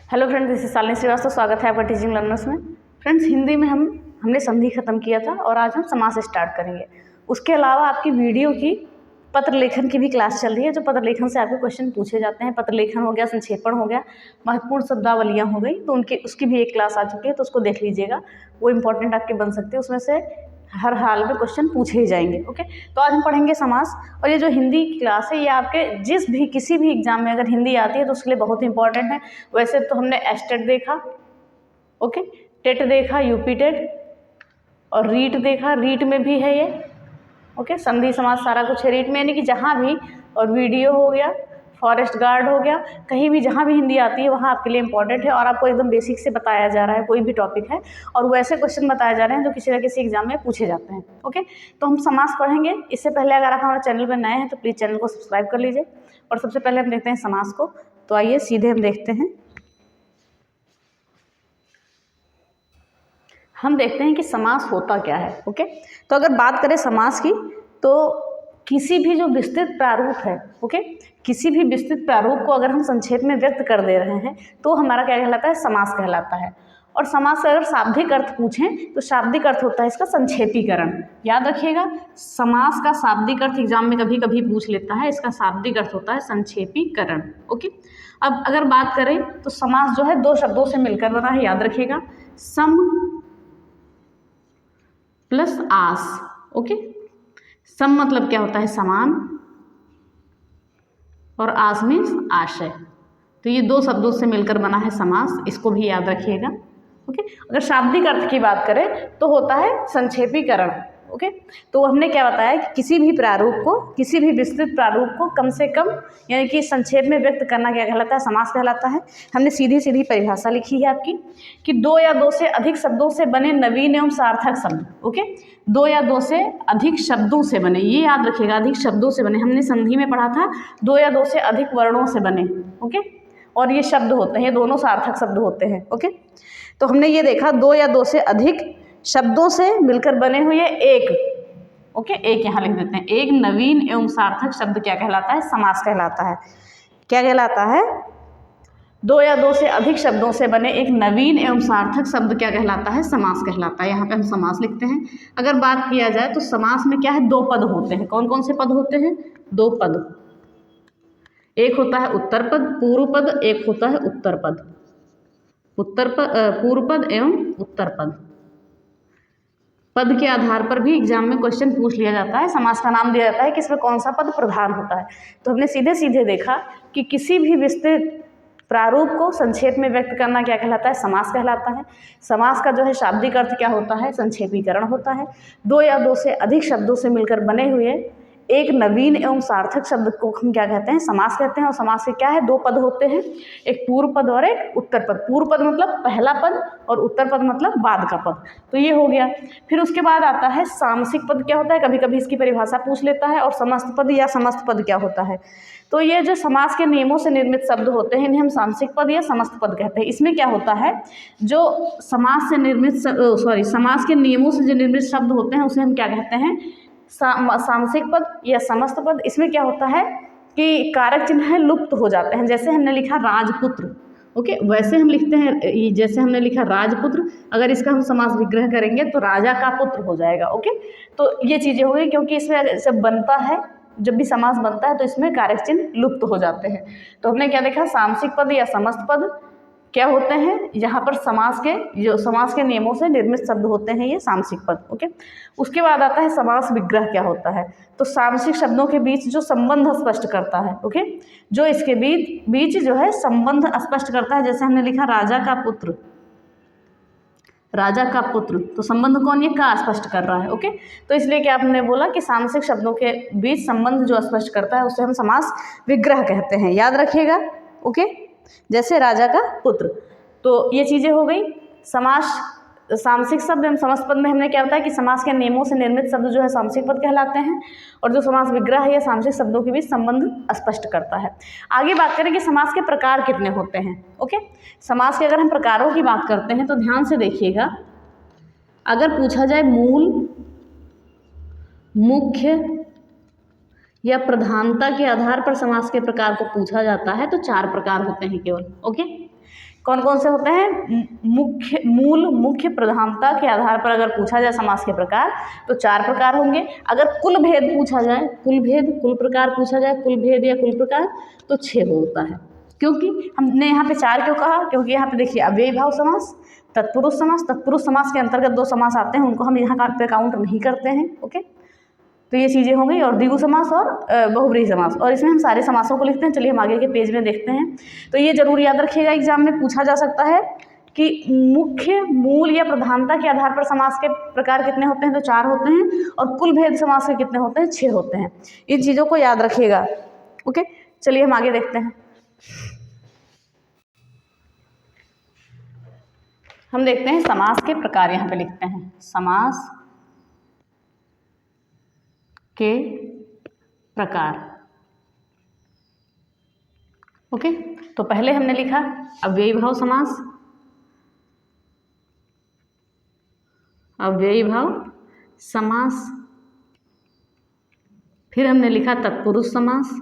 Hello friends, this is Shalini Shrivastava. स्वागत है आपका टीचिंग लर्नर्स में। फ्रेंड्स, हिंदी में हमने संधि खत्म किया था और आज हम समास स्टार्ट करेंगे। उसके अलावा आपकी वीडियो की पत्र लेखन की भी क्लास चल रही है, जो पत्र लेखन से आपके क्वेश्चन पूछे जाते हैं। पत्र लेखन हो गया, संक्षेपण हो गया, महत्वपूर्ण शब्दावलियाँ हो गई, तो उसकी भी एक क्लास आ चुकी है, तो उसको देख लीजिएगा। वो इंपॉर्टेंट आपके बन सकते हैं, उसमें से हर हाल में क्वेश्चन पूछे ही जाएंगे। ओके, तो आज हम पढ़ेंगे समास। और ये जो हिंदी की क्लास है, ये आपके किसी भी एग्जाम में अगर हिंदी आती है तो उसके लिए बहुत इंपॉर्टेंट है। वैसे तो हमने एस्टेट देखा, ओके, टेट देखा, यूपी टेट, और रीट देखा, रीट में भी है ये, ओके, संधि समास सारा कुछ है रीट में, यानी कि जहाँ भी, और वीडियो हो गया, फॉरेस्ट गार्ड हो गया, कहीं भी जहाँ भी हिंदी आती है वहाँ आपके लिए इंपॉर्टेंट है और आपको एकदम बेसिक से बताया जा रहा है, कोई भी टॉपिक है, और वो ऐसे क्वेश्चन बताए जा रहे हैं जो किसी न किसी एग्जाम में पूछे जाते हैं। ओके, तो हम समास पढ़ेंगे। इससे पहले अगर आप हमारे चैनल पर नए हैं तो प्लीज़ चैनल को सब्सक्राइब कर लीजिए। और सबसे पहले हम देखते हैं समास को। तो आइए सीधे हम देखते हैं। हम देखते हैं कि समास होता क्या है। ओके, तो अगर बात करें समास की, तो किसी भी जो विस्तृत प्रारूप है, ओके, किसी भी विस्तृत प्रारूप को अगर हम संक्षेप में व्यक्त कर दे रहे हैं तो हमारा क्या कहलाता है? समास कहलाता है। और समास से अगर शाब्दिक अर्थ पूछें तो शाब्दिक अर्थ होता है इसका संक्षेपीकरण। याद रखिएगा, समास का शाब्दिक अर्थ एग्जाम में कभी कभी पूछ लेता है, इसका शाब्दिक अर्थ होता है संक्षेपीकरण। ओके, अब अगर बात करें तो समास जो है दो शब्दों से मिलकर बना है। याद रखिएगा, सम प्लस आस। ओके, सम मतलब क्या होता है? समान, और आस मीन्स आशय। तो ये दो शब्दों से मिलकर बना है समास, इसको भी याद रखिएगा। ओके, अगर शाब्दिक अर्थ की बात करें तो होता है संक्षेपीकरण। ओके, तो हमने क्या बताया कि किसी भी प्रारूप को, किसी भी विस्तृत प्रारूप को कम से कम यानी कि संक्षेप में व्यक्त करना क्या कहलाता है? समास कहलाता है। हमने सीधी सीधी परिभाषा लिखी है आपकी कि दो या दो से अधिक शब्दों से बने नवीन एवं सार्थक शब्द। ओके, दो या दो से अधिक शब्दों से बने, ये याद रखिएगा, अधिक शब्दों से बने। हमने संधि में पढ़ा था दो या दो से अधिक वर्णों से बने। ओके, और ये शब्द होते हैं, ये दोनों सार्थक शब्द होते हैं। ओके, तो हमने ये देखा दो या दो से अधिक शब्दों से मिलकर बने हुए एक, ओके, एक यहाँ लिख देते हैं, एक नवीन एवं सार्थक शब्द क्या कहलाता है? समास कहलाता है। क्या कहलाता है? दो या दो से अधिक शब्दों से बने एक नवीन एवं सार्थक शब्द क्या कहलाता है? समास कहलाता है। यहाँ पे हम समास लिखते हैं। अगर बात किया जाए तो समास में क्या है? दो पद होते हैं। कौन कौन से पद होते हैं? दो पद। एक होता है उत्तर पद, पूर्व पद, एक होता है उत्तर पद। उत्तर पद, पूर्व पद एवं उत्तर पद। पद के आधार पर भी एग्जाम में क्वेश्चन पूछ लिया जाता है। समास का नाम दिया जाता है कि इसमें कौन सा पद प्रधान होता है। तो हमने सीधे सीधे देखा कि किसी भी विस्तृत प्रारूप को संक्षेप में व्यक्त करना क्या कहलाता है? समास कहलाता है। समास का जो है शाब्दिक अर्थ क्या होता है? संक्षेपीकरण होता है। दो या दो से अधिक शब्दों से मिलकर बने हुए एक नवीन एवं सार्थक शब्द को हम क्या कहते हैं? समास कहते हैं। और समास के क्या है? दो पद होते हैं, एक पूर्व पद और एक उत्तर पद। पूर्व पद मतलब पहला पद और उत्तर पद मतलब बाद का पद। तो ये हो गया। फिर उसके बाद आता है सामसिक पद। क्या होता है? कभी कभी इसकी परिभाषा पूछ लेता है। और समस्त पद या समस्त पद क्या होता है? तो ये जो समास के नियमों से निर्मित शब्द होते हैं इन्हें हम सामसिक पद या समस्त पद कहते हैं। इसमें क्या होता है? जो समास से निर्मित समास के नियमों से जो निर्मित शब्द होते हैं उसे हम क्या कहते हैं? सामसिक पद या समस्त पद। इसमें क्या होता है कि कारक चिन्ह लुप्त हो जाते हैं। जैसे हमने लिखा राजपुत्र, ओके, वैसे हम लिखते हैं, जैसे हमने लिखा राजपुत्र, अगर इसका हम समास विग्रह करेंगे तो राजा का पुत्र हो जाएगा। ओके, तो ये चीज़ें हो गई, क्योंकि इसमें जब बनता है, जब भी समास बनता है तो इसमें कारक चिन्ह लुप्त हो जाते हैं। तो हमने क्या देखा? सामसिक पद या समस्त पद क्या होते हैं? यहाँ पर समास के नियमों से निर्मित शब्द होते हैं, ये सामसिक पद। ओके, उसके बाद आता है समास विग्रह। क्या होता है? तो सामसिक शब्दों के बीच जो संबंध स्पष्ट करता है, ओके, जो इसके बीच जो है संबंध स्पष्ट करता है। जैसे हमने लिखा राजा का पुत्र, राजा का पुत्र, तो संबंध कौन? ये का स्पष्ट कर रहा है। ओके, तो इसलिए क्या आपने बोला कि सामसिक शब्दों के बीच संबंध जो स्पष्ट करता है उसे हम समास विग्रह कहते हैं। याद रखिएगा। ओके, जैसे राजा का पुत्र। तो ये चीज़ें हो गई। समास सामसिक शब्द एवं समस्त पद में हमने क्या बताया कि समास के नियमों से निर्मित शब्द जो है सामसिक पद कहलाते हैं, और जो समास विग्रह है या सामसिक शब्दों के बीच संबंध स्पष्ट करता है। आगे बात करें कि समास के प्रकार कितने होते हैं। ओके, समास के अगर हम प्रकारों की बात करते हैं तो ध्यान से देखिएगा। अगर पूछा जाए मूल, मुख्य या प्रधानता के आधार पर समास के प्रकार को पूछा जाता है तो चार प्रकार होते हैं केवल। ओके, कौन कौन से होते हैं? मुख्य, मूल, मुख्य, प्रधानता के आधार पर अगर पूछा जाए समास के प्रकार तो 4 प्रकार होंगे। अगर कुल भेद पूछा जाए, कुल भेद, कुल प्रकार पूछा जाए, कुल भेद या कुल प्रकार, तो 6 होता है। क्योंकि हमने यहाँ पे 4 क्यों कहा? क्योंकि यहाँ पे देखिए अव्ययी भाव समास, तत्पुरुष समास, तत्पुरुष समास के अंतर्गत 2 समास आते हैं, उनको हम यहाँ पे काउंट नहीं करते हैं। ओके, तो ये चीज़ें हो गई। और द्विगु समास और बहुब्रीहि समास, और इसमें हम सारे समासों को लिखते हैं। चलिए हम आगे के पेज में देखते हैं। तो ये जरूर याद रखिएगा, एग्जाम में पूछा जा सकता है कि मुख्य, मूल या प्रधानता के आधार पर समास के प्रकार कितने होते हैं? तो 4 होते हैं। और कुल भेद समास के कितने होते हैं? 6 होते हैं। इन चीज़ों को याद रखिएगा। ओके, चलिए हम आगे देखते हैं। हम देखते हैं समास के प्रकार, यहाँ पे लिखते हैं समास के प्रकार। ओके, तो पहले हमने लिखा अव्ययी भाव समास, अव्ययी भाव समास। फिर हमने लिखा तत्पुरुष समास,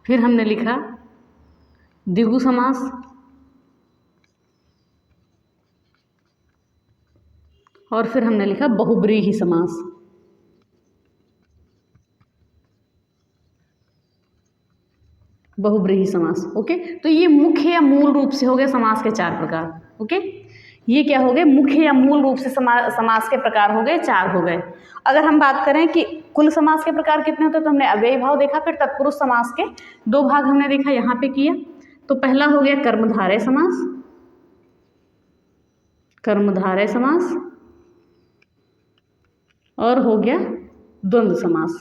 फिर हमने लिखा द्विगु समास, और फिर हमने लिखा बहुब्रीहि समास। बहुब्रीहि समास। ओके, तो ये मुख्य या मूल रूप से हो गए समास के 4 प्रकार। ओके, ये क्या हो गए? मुख्य या मूल रूप से समास के प्रकार हो गए, 4 हो गए। अगर हम बात करें कि कुल समास के प्रकार कितने होते हैं, तो हमने अव्ययी भाव देखा, फिर तत्पुरुष समास के 2 भाग हमने देखा, यहाँ पे किया। तो पहला हो गया कर्मधारय समास, कर्मधारय समास, और हो गया द्वंद्व समास।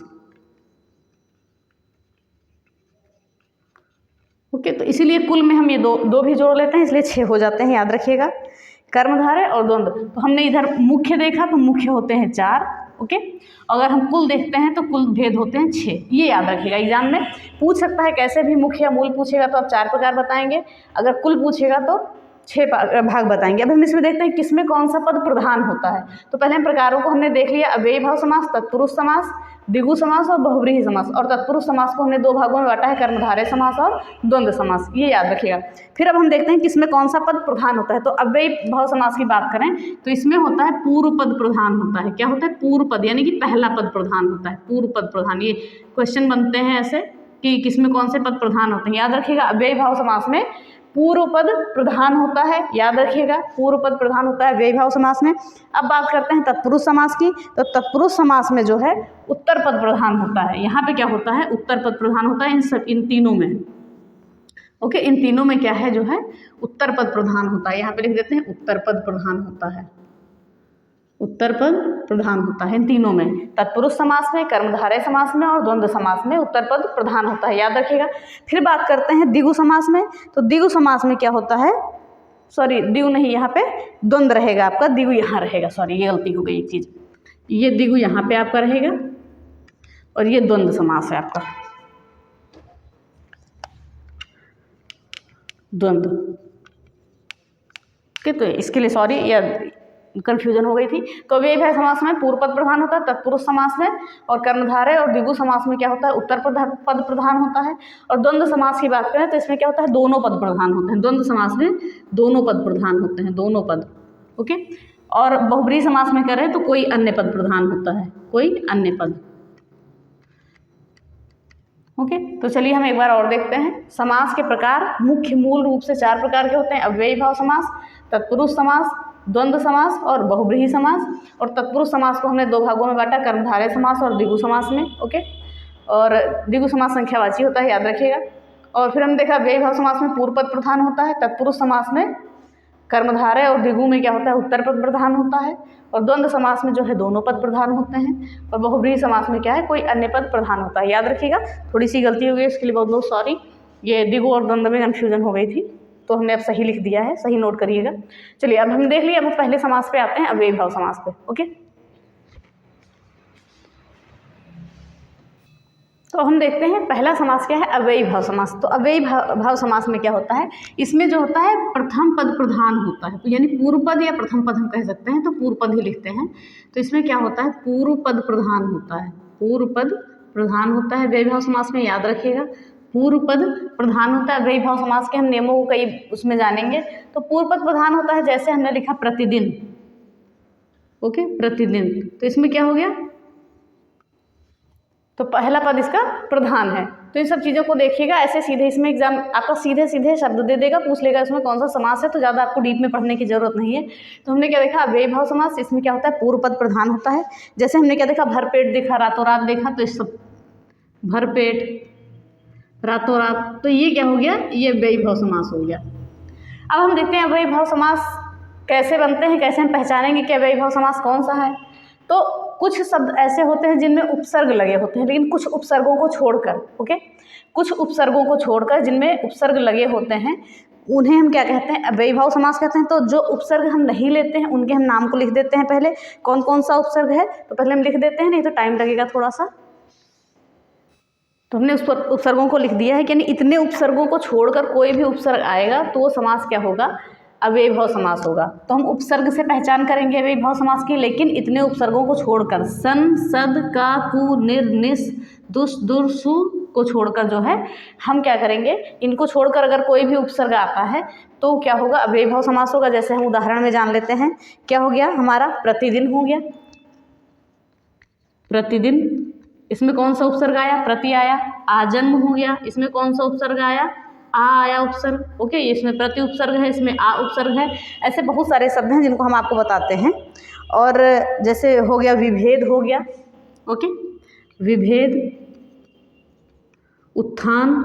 ओके, तो इसीलिए कुल में हम ये दो भी जोड़ लेते हैं, इसलिए 6 हो जाते हैं, याद रखिएगा। कर्मधारय और द्वंद्व, तो हमने इधर मुख्य देखा तो मुख्य होते हैं 4। ओके, अगर हम कुल देखते हैं तो कुल भेद होते हैं 6। ये याद रखिएगा, एग्जाम में पूछ सकता है कैसे भी। मुख्य या मूल पूछेगा तो आप 4 प्रकार बताएंगे, अगर कुल पूछेगा तो 6 भाग बताएंगे। अब हम इसमें देखते हैं किसमें कौन सा पद प्रधान होता है। तो पहले हम प्रकारों को हमने देख लिया, अव्ययी भाव समास, तत्पुरुष समास, द्विगु समास और बहुब्रीहि समास। और तत्पुरुष समास को हमने 2 भागों में बांटा है, कर्मधारय समास और द्वंद्व समास, ये याद रखिएगा। फिर अब हम देखते हैं किसमें कौन सा पद प्रधान होता है। तो अव्ययी भाव समास की बात करें तो इसमें होता है पूर्व पद प्रधान होता है। क्या होता है? पूर्व पद, यानी कि पहला पद प्रधान होता है, पूर्व पद प्रधान। ये क्वेश्चन बनते हैं ऐसे कि किसमें कौन से पद प्रधान होते हैं, याद रखिएगा। अव्ययी भाव समास में पूर्व पद प्रधान होता है, याद रखिएगा, पूर्व पद प्रधान होता है अव्ययी भाव समास में। अब बात करते हैं तत्पुरुष समास की। तो तत्पुरुष समास में जो है उत्तर पद प्रधान होता है। यहाँ पे क्या होता है? उत्तर पद प्रधान होता है इन तीनों में। ओके, इन तीनों में क्या है जो है? उत्तर पद प्रधान होता है। यहाँ पे लिख देते हैं उत्तर पद प्रधान होता है, उत्तर पद प्रधान होता है इन तीनों में, तत्पुरुष समास में, कर्मधारय समास में और द्वंद्व समास में उत्तर पद प्रधान होता है, याद रखिएगा। फिर बात करते हैं द्विगु समास में। तो द्विगु समास में क्या होता है? सॉरी, द्विगु नहीं, यहाँ पे द्वंद्व रहेगा आपका, द्विगु यहाँ रहेगा। सॉरी, ये गलती हो गई एक चीज़, ये द्विगु यहाँ पे आपका रहेगा और ये द्वंद्व समास है आपका, द्वंद्व। ओके, तो इसके लिए सॉरी, यह कंफ्यूजन हो गई थी। तो अव्ययी भाव समास में पूर्व पद प्रधान होता है, तत्पुरुष समास में और कर्मधारय और द्विगु समास में क्या होता है? उत्तर पद प्रधान होता है। और द्वंद्व समास की बात करें तो इसमें क्या होता है? दोनों पद प्रधान होते हैं। द्वंद्व समास में दोनों पद प्रधान होते हैं, दोनों पद। ओके, और बहुब्रीहि समास में करें तो कोई अन्य पद प्रधान होता है, कोई अन्य पद। ओके, तो चलिए हम एक बार और देखते हैं। समास के प्रकार मुख्य मूल रूप से 4 प्रकार के होते हैं, अव्ययी भाव समास, तत्पुरुष समास, द्वंद्व समास और बहुब्रीहि समास। और तत्पुरुष समास को हमने 2 भागों में बांटा, कर्मधारय समास और द्विगु समास में। ओके, और द्विगु समास संख्यावाची होता है, याद रखिएगा। और फिर हम देखा अव्ययी भाव समास में पूर्व पद प्रधान होता है, तत्पुरुष समास में कर्मधारय और द्विगु में क्या होता है? उत्तर पद प्रधान होता है। और द्वंद्व समास में जो है दोनों पद प्रधान होते हैं। और बहुब्रीहि समास में क्या है? कोई अन्य पद प्रधान होता है, याद रखिएगा। थोड़ी सी गलती हो गई, इसके लिए बहुत बहुत सॉरी। ये द्विगु और द्वंद्व में कन्फ्यूजन हो गई थी, तो हमने अब सही लिख दिया है, सही नोट करिएगा। चलिए अब हम देख लिए, अब पहले समास पे आते हैं, अव्ययी भाव समास पे। ओके, तो हम देखते हैं पहला समास क्या है? अव्ययी भाव समास। तो अव्ययी भाव समास में क्या होता है? इसमें जो होता है प्रथम पद प्रधान होता है, तो यानी पूर्व पद या प्रथम पद हम कह सकते हैं, तो पूर्व पद ही लिखते हैं। तो इसमें क्या होता है? पूर्व पद प्रधान होता है, पूर्व पद प्रधान होता है व्ययभाव समास में, याद रखिएगा। पूर्व पद प्रधान होता है व्ययभाव समास के, हम नियमों को कई उसमें जानेंगे। तो पूर्व पद प्रधान होता है, जैसे हमने लिखा प्रतिदिन, ओके, प्रतिदिन, तो इसमें क्या हो गया, तो पहला पद इसका प्रधान है। तो इन सब चीज़ों को देखिएगा, ऐसे सीधे इसमें एग्जाम आपका सीधे सीधे शब्द दे देगा, पूछ लेगा इसमें कौन सा समास है, तो ज़्यादा आपको डीप में पढ़ने की जरूरत नहीं है। तो हमने क्या देखा, व्ययभाव समास, इसमें क्या होता है, पूर्व पद प्रधान होता है। जैसे हमने क्या देखा, भरपेट देखा, रातों रात देखा, तो इस सब भरपेट, रातों रात, तो ये क्या हो गया, ये व्ययभाव समास हो गया। अब हम देखते हैं व्ययभाव समास कैसे बनते हैं, कैसे हम पहचानेंगे कि व्ययभाव समास कौन सा है। तो कुछ शब्द ऐसे होते हैं जिनमें उपसर्ग लगे होते हैं, लेकिन कुछ उपसर्गों को छोड़कर, ओके, कुछ उपसर्गों को छोड़कर जिनमें उपसर्ग लगे होते हैं, उन्हें हम क्या कहते हैं, अव्ययीभाव समास कहते हैं। तो जो उपसर्ग हम नहीं लेते हैं उनके हम नाम को लिख देते हैं। पहले कौन कौन सा उपसर्ग है तो पहले हम लिख देते हैं, नहीं तो टाइम लगेगा थोड़ा सा। तो हमने उस पर उपसर्गों को लिख दिया है कि यानी इतने उपसर्गों को छोड़कर कोई भी उपसर्ग आएगा तो वो समास क्या होगा, अव्ययीभाव समास होगा। तो हम उपसर्ग से पहचान करेंगे अव्ययीभाव समास की, लेकिन इतने उपसर्गों को छोड़कर, सन, सद, का, कु, निर, निस, दुस, दुर, सु को छोड़कर जो है हम क्या करेंगे, इनको छोड़कर अगर कोई भी उपसर्ग आता है तो क्या होगा, अव्ययीभाव समास होगा। जैसे हम उदाहरण में जान लेते हैं, क्या हो गया हमारा, प्रतिदिन हो गया, प्रतिदिन, इसमें कौन सा उपसर्ग आया, प्रति आया। आजन्म हो गया, इसमें कौन सा उपसर्ग आया, आ आया उपसर्ग, ओके, इसमें प्रति उपसर्ग है, इसमें आ उपसर्ग है। ऐसे बहुत सारे शब्द हैं जिनको हम आपको बताते हैं। और जैसे हो गया विभेद, हो गया, ओके, विभेद, उत्थान,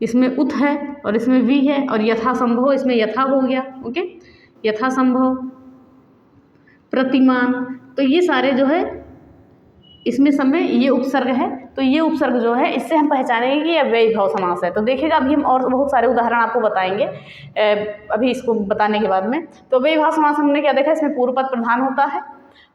इसमें उत है और इसमें वी है, और यथासंभव, इसमें यथा हो गया, ओके, यथासंभव, प्रतिमान। तो ये सारे जो है इसमें सब में ये उपसर्ग है। तो ये उपसर्ग जो है इससे हम पहचानेंगे कि ये अव्ययीभाव समास है। तो देखिएगा अभी हम और बहुत सारे उदाहरण आपको बताएंगे अभी इसको बताने के बाद में। तो अव्ययीभाव समास हमने क्या देखा, इसमें पूर्व पद प्रधान होता है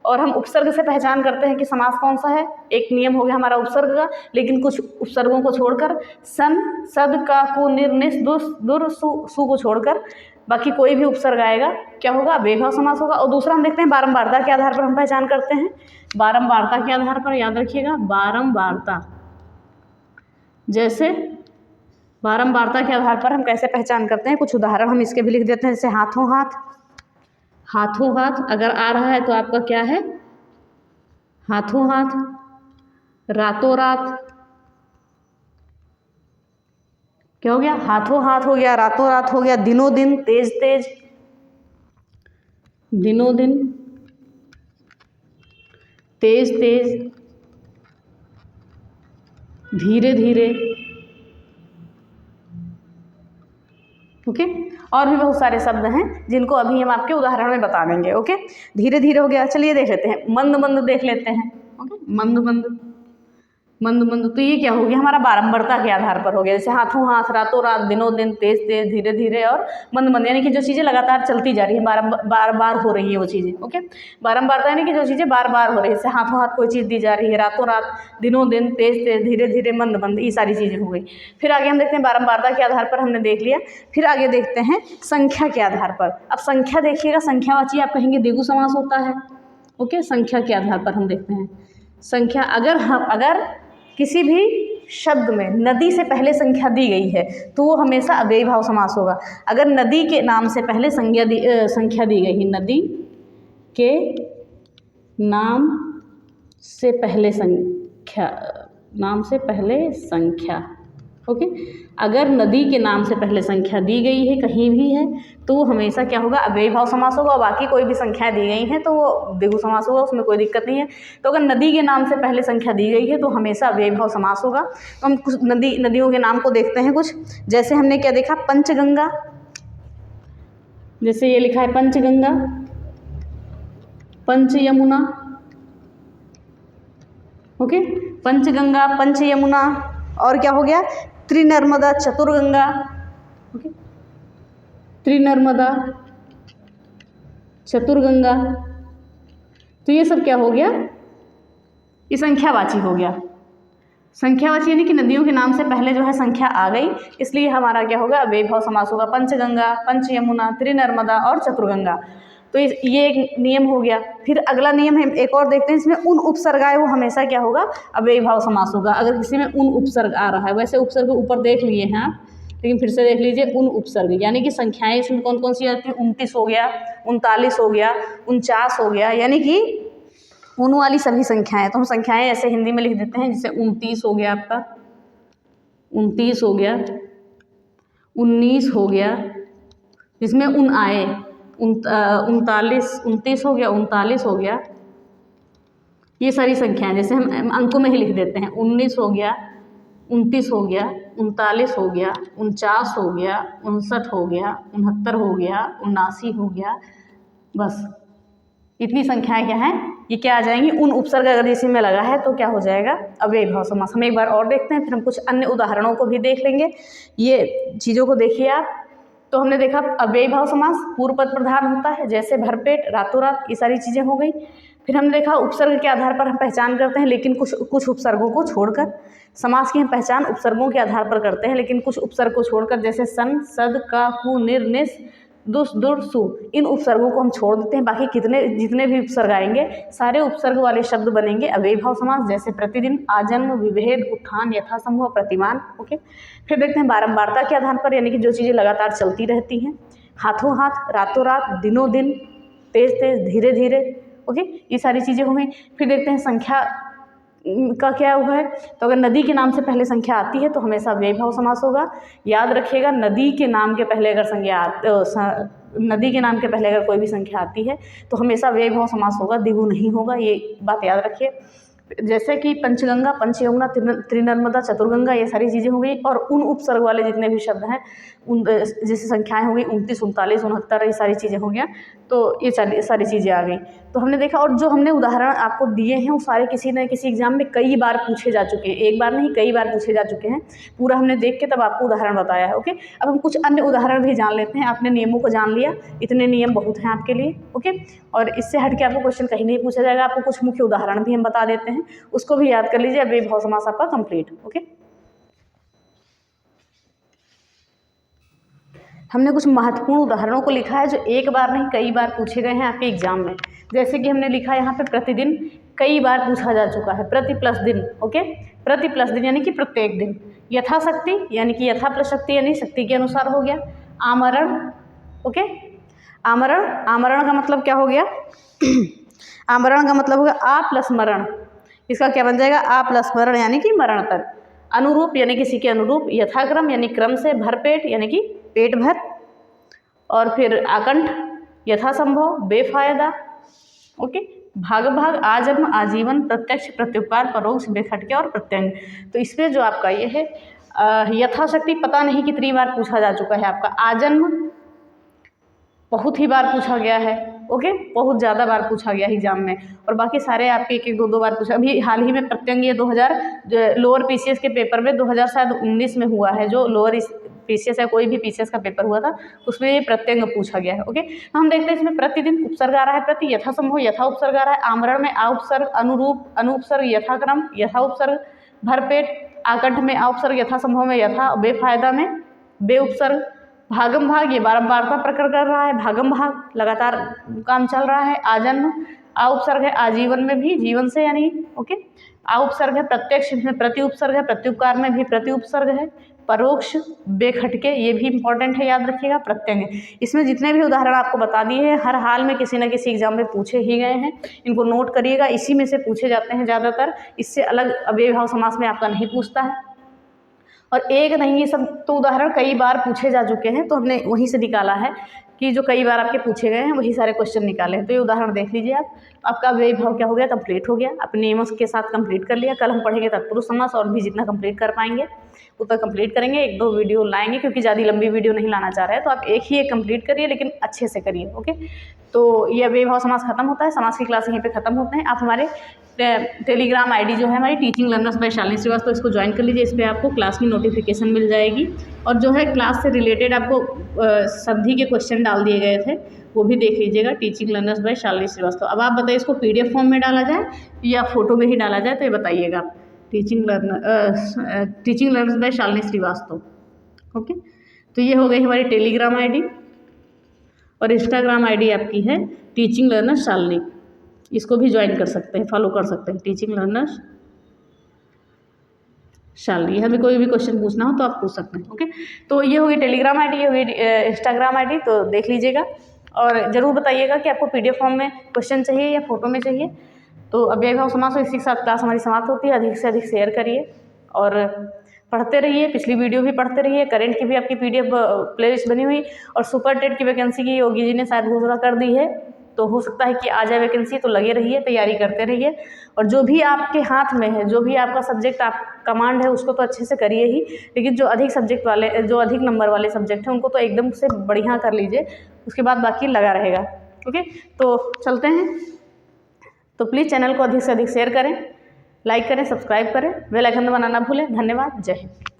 और हम उपसर्ग से पहचान करते हैं कि समास कौन सा है। एक नियम हो गया हमारा उपसर्ग का, लेकिन कुछ उपसर्गों को छोड़कर, सन, सद, का, कु, निर, निस, दुस, दुर, सु को छोड़कर बाकी कोई भी उपसर्ग आएगा क्या होगा, अव्ययीभाव समास होगा। और दूसरा हम देखते हैं बारंबारता के आधार पर हम पहचान करते हैं। बारंबारता के आधार पर, याद रखिएगा, बारंबारता, जैसे बारंबारता के आधार पर हम कैसे पहचान करते हैं, कुछ उदाहरण हम इसके भी लिख देते हैं। जैसे हाथों हाथ, हाथों हाथ अगर आ रहा है तो आपका क्या है, हाथों हाथ, रातों रात, क्या हो गया, हाथों हाथ हो गया, रातों रात हो गया, दिनों दिन, तेज तेज, दिनों दिन, तेज तेज, धीरे धीरे, ओके। और भी बहुत सारे शब्द हैं जिनको अभी हम आपके उदाहरण में बता देंगे, ओके। धीरे धीरे हो गया, चलिए देख लेते हैं, मंद मंद देख लेते हैं, ओके, मंद मंद, मंद मंद। तो ये क्या हो गया हमारा, बारंबारता के आधार पर हो गया। जैसे हाथों हाथ, रातों रात, दिनों दिन, तेज तेज, धीरे धीरे और मंद मंद, यानी कि जो चीज़ें लगातार चलती जा रही है, बार बार हो रही है वो चीज़ें, ओके। बारंबारता यानी कि जो चीज़ें बार बार हो रही है, जैसे हाथों हाथ कोई चीज़ दी जा रही है, रातों रात, दिनों दिन, तेज तेज, धीरे धीरे, मंद मंद, ये सारी चीज़ें हो गई। फिर आगे हम देखते हैं, बारंबारता के आधार पर हमने देख लिया। फिर आगे देखते हैं संख्या के आधार पर। अब संख्या देखिएगा, संख्यावाची आप कहेंगे द्विगु समास होता है, ओके। संख्या के आधार पर हम देखते हैं संख्या, अगर किसी भी शब्द में नदी से पहले संख्या दी गई है तो वो हमेशा अव्ययीभाव समास होगा। अगर नदी के नाम से पहले संख्या दी गई है, नदी के नाम से पहले संख्या, नाम से पहले संख्या, ओके। अगर नदी के नाम से पहले संख्या दी गई है कहीं भी है तो वो हमेशा क्या होगा, अव्ययीभाव समास होगा। बाकी कोई भी संख्या दी गई है तो वो द्विगु समास होगा, उसमें कोई दिक्कत नहीं है। तो अगर नदी के नाम से पहले संख्या दी गई है तो हमेशा अव्ययीभाव समास होगा। तो हम कुछ नदियों के नाम को देखते हैं कुछ। जैसे हमने क्या देखा, पंचगंगा, जैसे ये लिखा है पंचगंगा, पंच यमुना, ओके, पंचगंगा, पंच यमुना। और क्या हो गया, त्रिनर्मदा, चतुर्गंगा, ओके, त्रिनर्मदा, चतुर्गंगा। तो ये सब क्या हो गया, ये संख्यावाची हो गया। संख्यावाची यानी कि नदियों के नाम से पहले जो है संख्या आ गई, इसलिए हमारा क्या होगा, अव्ययीभाव समास होगा। पंचगंगा, पंच यमुना, त्रिनर्मदा और चतुर्गंगा। तो ये एक नियम हो गया। फिर अगला नियम हम एक और देखते हैं, इसमें उन उपसर्ग आए वो हमेशा क्या होगा, अव्ययी भाव समास होगा। अगर किसी में उन उपसर्ग आ रहा है, वैसे उपसर्ग ऊपर देख लिए हैं आप, लेकिन फिर से देख लीजिए उन उपसर्ग, यानी कि संख्याएं इसमें कौन कौन सी आती हैं, 29 हो गया, 39 हो गया, 49 हो गया, यानी कि उन वाली सभी संख्याएं। तो हम संख्याएं ऐसे हिंदी में लिख देते हैं, जैसे 29 हो गया आपका, 29 हो गया, 19 हो गया, जिसमें उन आए, 39 29 हो गया, 39 हो गया, ये सारी संख्याएं जैसे हम अंकों में ही लिख देते हैं। 19 हो गया, 29 हो गया, 39 हो गया, 49 हो गया, 59 हो गया, 69 हो गया, 79 हो गया, बस इतनी संख्याएं क्या हैं, ये क्या आ जाएंगी, उन उपसर्ग अगर इसी में लगा है तो क्या हो जाएगा, अव्ययी भाव समास। हम एक बार और देखते हैं, फिर हम कुछ अन्य उदाहरणों को भी देख लेंगे। ये चीज़ों को देखिए आप। तो हमने देखा अव्ययी भाव समास पूर्व पद प्रधान होता है, जैसे भरपेट, रातों रात, ये सारी चीज़ें हो गई। फिर हमने देखा उपसर्ग के आधार पर हम पहचान करते हैं, लेकिन कुछ उपसर्गों को छोड़कर। समास की हम पहचान उपसर्गों के आधार पर करते हैं, लेकिन कुछ उपसर्ग को छोड़कर, जैसे सन, सद, का, कु, निर, निस, दुस, दुर, सु, इन उपसर्गों को हम छोड़ देते हैं। बाकी जितने भी उपसर्ग आएंगे सारे उपसर्ग वाले शब्द बनेंगे अव्ययी भाव समास, जैसे प्रतिदिन, आजन्म, विभेद, उत्थान, यथासंभव, प्रतिमान। ओके, फिर देखते हैं बारंबारता के आधार पर, यानी कि जो चीज़ें लगातार चलती रहती हैं, हाथों हाथ, रातों रात, दिनों दिन, तेज तेज, धीरे धीरे। ओके, ये सारी चीज़ें हो गई। फिर देखते हैं संख्या का क्या हुआ है, तो अगर नदी के नाम से पहले संख्या आती है तो हमेशा अव्ययी भाव समास होगा। याद रखिएगा, नदी के नाम के पहले अगर नदी के नाम के पहले अगर कोई भी संख्या आती है तो हमेशा अव्ययी भाव समास होगा, द्विगु नहीं होगा, ये बात याद रखिए। जैसे कि पंचगंगा, पंचयमुना, त्रिनर्मदा, चतुर्गंगा, ये सारी चीज़ें हो गई। और उन उपसर्ग वाले जितने भी शब्द हैं, उन जैसे संख्याएं हो गई 29, 39, 69, ये सारी चीज़ें हो गया। तो ये सारी चीज़ें आ गई। तो हमने देखा, और जो हमने उदाहरण आपको दिए हैं वो सारे किसी न किसी एग्जाम में कई बार पूछे जा चुके हैं, एक बार नहीं कई बार पूछे जा चुके हैं। पूरा हमने देख के तब आपको उदाहरण बताया है। ओके, अब हम कुछ अन्य उदाहरण भी जान लेते हैं। आपने नियमों को जान लिया, इतने नियम बहुत हैं आपके लिए। ओके, और इससे हट के आपको क्वेश्चन कहीं नहीं पूछा जाएगा। आपको कुछ मुख्य उदाहरण भी हम बता देते हैं, उसको भी याद कर लीजिए। अव्ययी भाव समास आपका कंप्लीट। ओके, हमने कुछ महत्वपूर्ण उदाहरणों को लिखा है जो एक बार नहीं कई बार पूछे गए हैं आपके एग्जाम में। जैसे कि हमने लिखा है यहाँ पे प्रतिदिन, कई बार पूछा जा चुका है। प्रति प्लस दिन, ओके, प्रति प्लस दिन यानी कि प्रत्येक दिन। यथाशक्ति यानी कि यथा प्लस शक्ति यानी शक्ति के अनुसार हो गया। आमरण, ओके, आमरण का मतलब क्या हो गया आमरण का मतलब हो गया आ प्लस मरण। इसका क्या बन जाएगा, आ प्लस मरण यानी कि मरण तक। अनुरूप यानी किसी के अनुरूप। यथाक्रम यानी क्रम से। भरपेट यानी कि पेट भर। और फिर आकंठ, यथासंभव, बेफायदा। ओके, भाग भाग, आजन्म, आजीवन, प्रत्यक्ष, प्रत्युपकार, परोक्ष, बेखटके और प्रत्यंग। तो इसमें जो आपका ये है यथाशक्ति, पता नहीं कितनी बार पूछा जा चुका है आपका। आजन्म बहुत ही बार पूछा गया है। ओके, बहुत ज़्यादा बार पूछा गया एग्जाम में। और बाकी सारे आपके एक एक दो बार पूछा। अभी हाल ही में प्रत्यंग ये 2000 लोअर पीसीएस के पेपर में 2019 में हुआ है, जो लोअर पीसीएस या कोई भी पीसीएस का पेपर हुआ था उसमें ये प्रत्यंग पूछा गया है। ओके, हम देखते हैं इसमें प्रतिदिन उपसर्ग आ रहा है, प्रति, यथासंभव यथा उपसर्ग आ रहा है, आमरण में आ उपसर्ग, अनुरूप अनुपसर्ग, यथाक्रम यथा उपसर्ग, भरपेट, आकंठ में आ उपसर्ग, यथासंभव में यथा, बेफायदा में बे उपसर्ग, भागम भाग ये बारंबारता प्रकट कर रहा है, भागम भाग लगातार काम चल रहा है। आजन्म आ उपसर्ग है, आजीवन में भी जीवन से यानी। ओके, आ उपसर्ग है, प्रत्यक्ष में प्रति उपसर्ग है, प्रत्युपकार में भी प्रति उपसर्ग है, परोक्ष, बेखटके, ये भी इंपॉर्टेंट है, याद रखिएगा, प्रत्यंग। इसमें जितने भी उदाहरण आपको बता दिए हैं हर हाल में किसी न किसी एग्जाम में पूछे ही गए हैं, इनको नोट करिएगा। इसी में से पूछे जाते हैं ज़्यादातर, इससे अलग अव्ययी भाव समास में आपका नहीं पूछता है। और एक नहीं, ये सब तो उदाहरण कई बार पूछे जा चुके हैं, तो हमने वहीं से निकाला है कि जो कई बार आपके पूछे गए हैं वही सारे क्वेश्चन निकाले हैं। तो ये उदाहरण देख लीजिए आप। आपका अव्ययी भाव क्या हो गया, कंप्लीट हो गया, अपने नियमों के साथ कंप्लीट कर लिया। कल हम पढ़ेंगे तत्पुरुष समास, और भी जितना कंप्लीट कर पाएंगे उतना कंप्लीट करेंगे। एक दो वीडियो लाएंगे क्योंकि ज़्यादा लंबी वीडियो नहीं लाना चाह रहे हैं, तो आप एक ही एक कंप्लीट करिए, लेकिन अच्छे से करिए। ओके, तो ये अव्ययी भाव समास खत्म होता है। समास की क्लास यहीं पे खत्म होते हैं। आप हमारे टेलीग्राम आईडी जो है हमारी teaching learners by Shalini Shrivastava, तो इसको ज्वाइन कर लीजिए। इस पर आपको क्लास की नोटिफिकेशन मिल जाएगी, और जो है क्लास से रिलेटेड आपको संधि के क्वेश्चन डाल दिए गए थे, वो भी देख लीजिएगा। Teaching learners by Shalini Shrivastava. अब आप बताइए, इसको PDF फॉर्म में डाला जाए या फोटो में ही डाला जाए, तो ये बताइएगा। Teaching learners by Shalini Shrivastava. Okay, तो ये हो गई हमारी टेलीग्राम आईडी। और इंस्टाग्राम आईडी आपकी है टीचिंग लर्नर शालिनी, इसको भी ज्वाइन कर सकते हैं, फॉलो कर सकते हैं, टीचिंग लर्नर शालिनी। हमें कोई भी क्वेश्चन पूछना हो तो आप पूछ सकते हैं। ओके, तो ये होगी टेलीग्राम आईडी, ये होगी इंस्टाग्राम आईडी, तो देख लीजिएगा और ज़रूर बताइएगा कि आपको PDF फॉर्म में क्वेश्चन चाहिए या फोटो में चाहिए। तो अव्ययी भाव समास हो, इसी के साथ क्लास हमारी समाप्त होती है। अधिक से अधिक शेयर करिए और पढ़ते रहिए, पिछली वीडियो भी पढ़ते रहिए, करंट की भी आपकी PDF प्लेलिस्ट बनी हुई, और सुपर टेट की वैकेंसी की योगी जी ने शायद घोषणा कर दी है, तो हो सकता है कि आ जाए वैकेंसी, तो लगे रहिए, तैयारी करते रहिए। और जो भी आपके हाथ में है, जो भी आपका सब्जेक्ट आप कमांड है, उसको तो अच्छे से करिए ही, लेकिन जो अधिक सब्जेक्ट वाले, जो अधिक नंबर वाले सब्जेक्ट हैं, उनको तो एकदम से बढ़िया कर लीजिए, उसके बाद बाकी लगा रहेगा। ओके, तो चलते हैं। तो प्लीज़ चैनल को अधिक से अधिक शेयर करें, लाइक करें, सब्सक्राइब करें, बेल आइकन दबाना ना भूलें। धन्यवाद, जय हिंद।